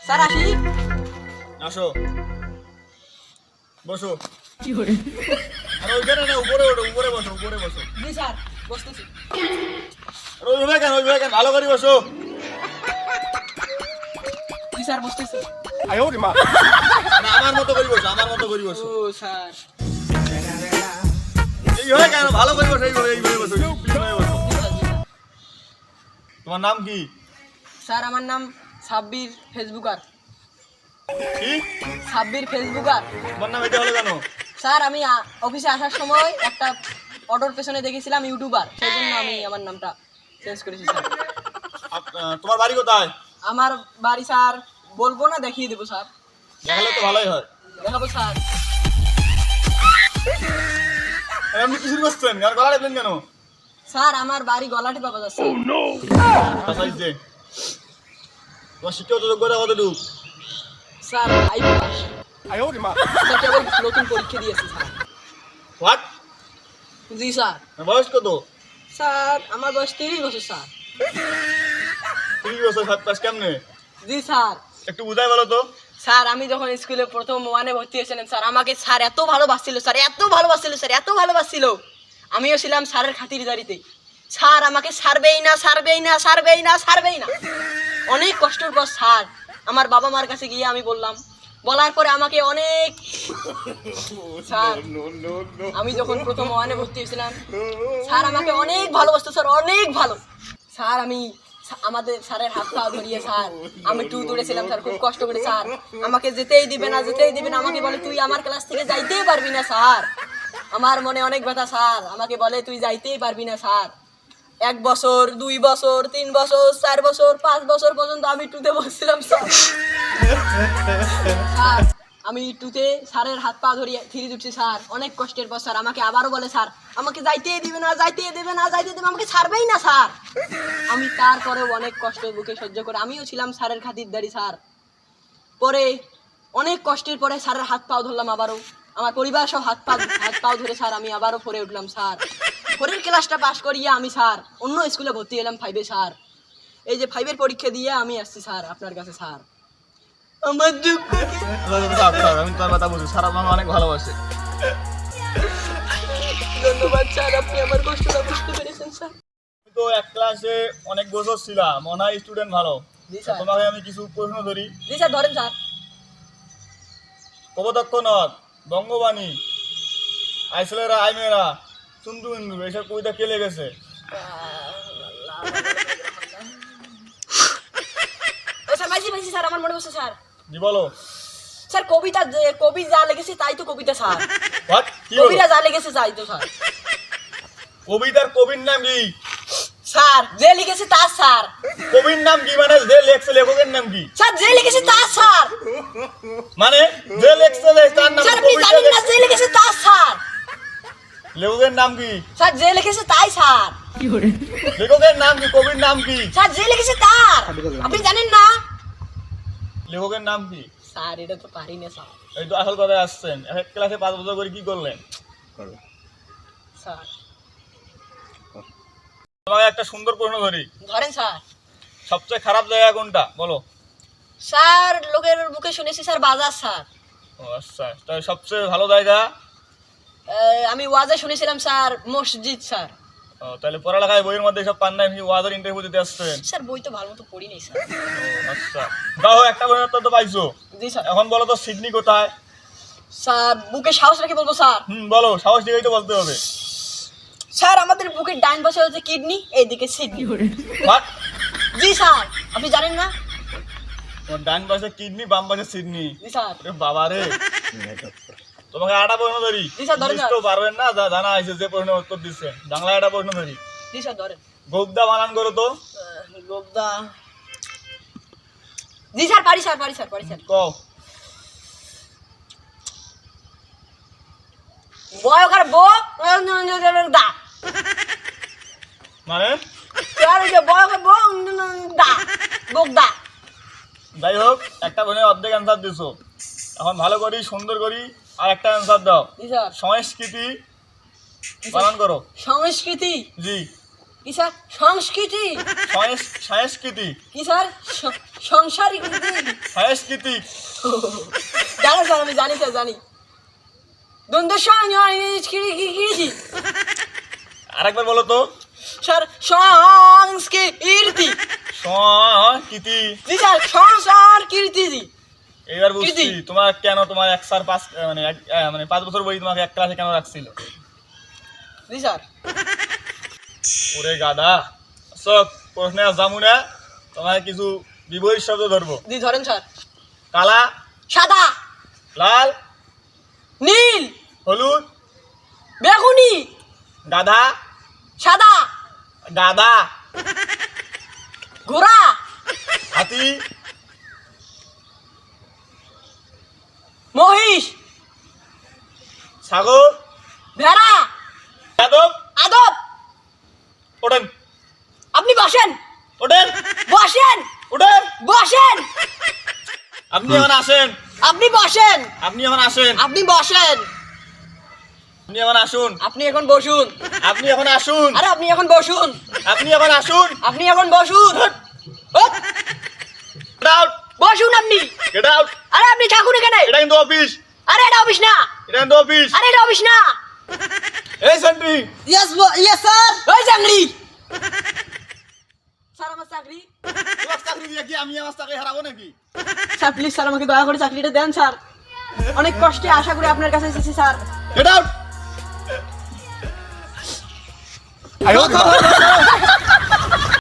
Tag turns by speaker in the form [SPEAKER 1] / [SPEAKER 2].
[SPEAKER 1] Sir আসি।
[SPEAKER 2] আসো, বসো। কি করে? আরে ওইখানে না, উপরে ওঠো, উপরে বসো, উপরে বসো।
[SPEAKER 1] জি স্যার, বসতেছি।
[SPEAKER 2] আরে ওইভাবে কেন, ওইভাবে কেন, ভালো করে বসো।
[SPEAKER 1] জি স্যার, বসতেছি।
[SPEAKER 2] আরে আমার মতো করে বসো, আমার মতো করে বসো।
[SPEAKER 1] ও স্যার।
[SPEAKER 2] এইভাবে কেন, ভালো করে বসো, এইভাবে বসো, এইভাবে বসো। তোমার নাম কি?
[SPEAKER 1] স্যার আমার নাম সাব্বির ফেসবুকার।
[SPEAKER 2] কি?
[SPEAKER 1] সাব্বির ফেসবুকার।
[SPEAKER 2] তোমার নাম এটা হলো কেন?
[SPEAKER 1] স্যার আমি অফিসে আসার সময় একটা অটোর পেছনে দেখেছিলাম ইউটিউবার, সেই জন্য আমি আমার নামটা চেঞ্জ করেছি স্যার।
[SPEAKER 2] তোমার বাড়ি কোথায়?
[SPEAKER 1] আমার বাড়ি স্যার বলবো না, দেখিয়ে দেবো স্যার।
[SPEAKER 2] দেখালে তো ভালোই হয়।
[SPEAKER 1] দেখাবো স্যার।
[SPEAKER 2] আপনি কিছু করছেন, আর গলা টিপলেন কেন?
[SPEAKER 1] স্যার আমার বাড়ি গলাটি পাওয়া যাচ্ছে।
[SPEAKER 2] আচ্ছা, এই যে তোমার শিক্ষাগত যোগ্যতা কতটুকু?
[SPEAKER 1] Sir 5 pass. স্যার কেবল নতুন পরীক্ষা দিয়েছি স্যার।
[SPEAKER 2] হোয়াট?
[SPEAKER 1] G sir.
[SPEAKER 2] বয়স কত?
[SPEAKER 1] স্যার আমার বয়স 30 বছর স্যার।
[SPEAKER 2] 30 বছর, 7 পাস কেমনে?
[SPEAKER 1] জি স্যার।
[SPEAKER 2] একটু বুঝাই বলো তো।
[SPEAKER 1] স্যার আমি যখন স্কুলে প্রথম ওয়ানে ভর্তি হয়েছিলাম স্যার, আমাকে স্যার এত ভালোবাসছিল স্যার, এত ভালোবাসছিল স্যার, এত ভালোবাসছিল। আমিও ছিলাম স্যারের খাতিরদারিতে। স্যার আমাকে ছাড়বেই না, ছাড়বেই না, ছাড়বেই না, ছাড়বেই না। অনেক কষ্টের পর স্যার আমার বাবা মার কাছে গিয়ে আমি বললাম, বলার পরে আমাকে অনেক স্যার আমি যখন প্রথম ওয়ানে ভর্তি হয়েছিলাম স্যার আমাকে অনেক ভালোবাসতো স্যার, অনেক ভালো। স্যার আমি আমাদের স্যারের হাত পা ধরিয়ে স্যার আমি 2 দৌড়েছিলাম স্যার, খুব কষ্ট করে স্যার। আমাকে যেতেই দিবে না, যেতেই দিবে না, আমাকে বলে তুই আমার ক্লাস থেকে যাইতেই পারবি না স্যার। আমার মনে অনেক ব্যথা স্যার, আমাকে বলে তুই যাইতেই পারবি না স্যার। 1 বছর 2 বছর 3 বছর 4 বছর 5 বছর পর্যন্ত আমি 2তে বসছিলাম স্যার। স্যার আমি 2তে স্যারের হাত পা ধরিয়ে থিরি উঠছি স্যার, অনেক কষ্টের পর স্যার আমাকে আবারও বলে স্যার আমাকে যাইতেই দিবে না, যাইতেই দেবে না, যাইতে দেবে, আমাকে ছাড়বেই না স্যার। আমি তারপরেও অনেক কষ্ট বুকে সহ্য করে আমিও ছিলাম স্যারের খাতিরদারি স্যার। পরে অনেক কষ্টের পরে স্যারের হাত পাও ধরলাম আবারও, আমার পরিবার সহ হাত পাও ধরে স্যার আমি আবারও পড়ে উঠলাম স্যার। পরের ক্লাসটা পাস করিয়ে আমি স্যার অন্য স্কুলে ভর্তি হলাম 5-এ স্যার। এই যে 5-এর পরীক্ষা দিয়ে আমি আসছি স্যার আপনার কাছে স্যার। আমার দুঃখ।
[SPEAKER 2] আমি তোমার কথা বুঝি, স্যার আমাকে অনেক ভালোবাসে।
[SPEAKER 1] ধন্যবাদ স্যার, আপনি আমার কষ্টটা বুঝতে পেরেছেন স্যার।
[SPEAKER 2] তুমি তো এক ক্লাসে অনেক বছর ছিলা, মনে হয় স্টুডেন্ট ভালো।
[SPEAKER 1] জি স্যার।
[SPEAKER 2] তোমাকে আমি কিছু প্রশ্ন ধরি।
[SPEAKER 1] জি স্যার, ধরেন স্যার।
[SPEAKER 2] কপোতাক্ষ নদ, বঙ্গবাণী, আইসলেরা আইমেরা, চুন্দু ইন্দু, এইসব কবিতা কে লিখেছে?
[SPEAKER 1] স্যার মাঝি স্যার আমার মনে পড়ছে স্যার।
[SPEAKER 2] জি বলো।
[SPEAKER 1] স্যার কবি যা লিখেছে তাই তো কবিতা স্যার।
[SPEAKER 2] হোয়াট? কি হলো?
[SPEAKER 1] কবিরা যা লিখেছে তাই তো স্যার।
[SPEAKER 2] কবিতার কবির নাম কি?
[SPEAKER 1] স্যার যে লিখেছে তা স্যার।
[SPEAKER 2] কবির নাম কি মানে যে লেখছে লেখকের নাম কি?
[SPEAKER 1] স্যার যে লিখেছে তা স্যার।
[SPEAKER 2] মানে যে লেখছে তার নাম
[SPEAKER 1] স্যার আপনি জানেন না যে লিখেছে তা স্যার।
[SPEAKER 2] লেখকের নাম কি?
[SPEAKER 1] স্যার যে লিখেছে তাই স্যার।
[SPEAKER 2] লেখকের নাম কি? কবির নাম কি?
[SPEAKER 1] স্যার যে লিখেছে তার। আপনি জানেন না?
[SPEAKER 2] লেখকের নাম কি?
[SPEAKER 1] স্যার এটা তো পারি না স্যার।
[SPEAKER 2] এই তো আসল কথায় আসছেন। এক ক্লাসে 5 বছর করে কি করলেন?
[SPEAKER 1] স্যার
[SPEAKER 2] তোমাকে একটা সুন্দর প্রশ্ন ধরি।
[SPEAKER 1] ধরেন স্যার।
[SPEAKER 2] সবচেয়ে খারাপ জায়গা কোনটা বলো?
[SPEAKER 1] স্যার লোকের মুখে শুনেছি স্যার বাজার স্যার।
[SPEAKER 2] ও আচ্ছা, তাহলে সবচেয়ে ভালো জায়গা?
[SPEAKER 1] আমি ওয়াজে শুনেছিলাম স্যার মসজিদ স্যার।
[SPEAKER 2] ও তাহলে পড়ালেখায় বইয়ের মধ্যে সব পান নাই, ওয়াজের ইন্টারভিউ দিতে আসছেন?
[SPEAKER 1] স্যার বই তো ভালো মতো পড়ি নাই স্যার।
[SPEAKER 2] ও আচ্ছা, যাও একটা বইয়ের তো পাইছো।
[SPEAKER 1] জি স্যার।
[SPEAKER 2] এখন বলো তো সিডনি কোথায়?
[SPEAKER 1] স্যার বুকে সাহস রেখে বলবো স্যার।
[SPEAKER 2] বলো, সাহস দিয়েই তো বলতে হবে।
[SPEAKER 1] স্যার আমাদের বুকের ডান পাশে হচ্ছে কিডনি, এইদিকে সিডনি।
[SPEAKER 2] হোয়াট?
[SPEAKER 1] জি স্যার, আপনি জানেন না?
[SPEAKER 2] তোমার ডান পাশে কিডনি, বাম পাশে সিডনি।
[SPEAKER 1] জি স্যার।
[SPEAKER 2] আরে বাবা রে, তোমাকে একটা প্রশ্ন ধরি।
[SPEAKER 1] জি স্যার, ধরেন।
[SPEAKER 2] তো পারবেন না, জানা আছে যে প্রশ্নের উত্তর দিচ্ছে। বাংলায় একটা প্রশ্ন ধরি।
[SPEAKER 1] জি স্যার ধরেন।
[SPEAKER 2] গোবদা বানান করো তো।
[SPEAKER 1] গোবদা। জি স্যার পারি স্যার, পারি স্যার, পারি স্যার।
[SPEAKER 2] কও।
[SPEAKER 1] বয়কার বো দা।
[SPEAKER 2] মানে?
[SPEAKER 1] স্যার ওই যে বয়কার বো দা গোবদা।
[SPEAKER 2] যাই হোক, একটা প্রশ্নের অর্ধেক অ্যান্সার দিছো। এখন ভালো করি, সুন্দর করি আর একটা অ্যান্সার দাও।
[SPEAKER 1] জি স্যার।
[SPEAKER 2] সংস্কৃতি বানান করো।
[SPEAKER 1] সংস্কৃতি।
[SPEAKER 2] জি।
[SPEAKER 1] কি স্যার সংস্কৃতি
[SPEAKER 2] সংস্কৃতি
[SPEAKER 1] কি স্যার সংসারিক
[SPEAKER 2] সংস্কৃতি
[SPEAKER 1] জানো স্যার আমি জানি স্যার জানি দ্বন্দ্ব সংস্কৃতি
[SPEAKER 2] আরেকবার বলো তো।
[SPEAKER 1] স্যার সংস্কৃতি
[SPEAKER 2] সংস্কৃতি।
[SPEAKER 1] জি স্যার সংস্কৃতি জি
[SPEAKER 2] এবার বুঝছি
[SPEAKER 1] কৃতি।
[SPEAKER 2] তোমার কেন তোমার এক স্যার পাঁচ মানে 5 বছর বই তোমাকে এক ক্লাসে কেন রাখছিল।
[SPEAKER 1] জি স্যার
[SPEAKER 2] ওরে গাদা সব প্রশ্নে যাবো না, তোমার কিছু বিপরীত শব্দ ধরবো।
[SPEAKER 1] জি ধরেন স্যার
[SPEAKER 2] কালা,
[SPEAKER 1] সাদা
[SPEAKER 2] লাল,
[SPEAKER 1] নীল
[SPEAKER 2] হলুদ,
[SPEAKER 1] বেগুনি
[SPEAKER 2] গাধা,
[SPEAKER 1] সাদা
[SPEAKER 2] গাদা,
[SPEAKER 1] ঘোড়া
[SPEAKER 2] হাতি,
[SPEAKER 1] মহিষ
[SPEAKER 2] ছাগল,
[SPEAKER 1] ভেড়া
[SPEAKER 2] যাদব।
[SPEAKER 1] আদব
[SPEAKER 2] ওঠেন
[SPEAKER 1] আপনি বসেন
[SPEAKER 2] ওঠেন
[SPEAKER 1] বসেন
[SPEAKER 2] ওঠেন।
[SPEAKER 1] বসেন
[SPEAKER 2] আপনি এখন আসেন,
[SPEAKER 1] আপনি বসেন
[SPEAKER 2] আপনি এখন আসেন,
[SPEAKER 1] আপনি বসেন
[SPEAKER 2] আপনি এখন আসুন,
[SPEAKER 1] আপনি এখন বসুন
[SPEAKER 2] আপনি এখন আসুন,
[SPEAKER 1] আরে আপনি এখন বসুন
[SPEAKER 2] আপনি এখন আসুন।
[SPEAKER 1] আপনি এখন বসুন ওপ,
[SPEAKER 2] গেট আউট,
[SPEAKER 1] বসুন আপনি
[SPEAKER 2] গেট আউট।
[SPEAKER 1] আরে আপনি থাকুন এখানে
[SPEAKER 2] এটা কিন্তু অফিস,
[SPEAKER 1] আরে এটা অফিস না
[SPEAKER 2] এটা কিন্তু অফিস।
[SPEAKER 1] আরে এটা অফিস না
[SPEAKER 2] এই সেন্ট্রি,
[SPEAKER 1] ইয়েস স্যার ওই চাকরি স্যার আমার চাকরি
[SPEAKER 2] তোমার চাকরি দিয়ে কি আমি আমার চাকরি হারাবো নাকি?
[SPEAKER 1] স্যার প্লিজ স্যার আমাকে দয়া করে চাকরিটা দেন স্যার অনেক কষ্টে আশা করে আপনার কাছে এসেছি স্যার
[SPEAKER 2] গেট আউট।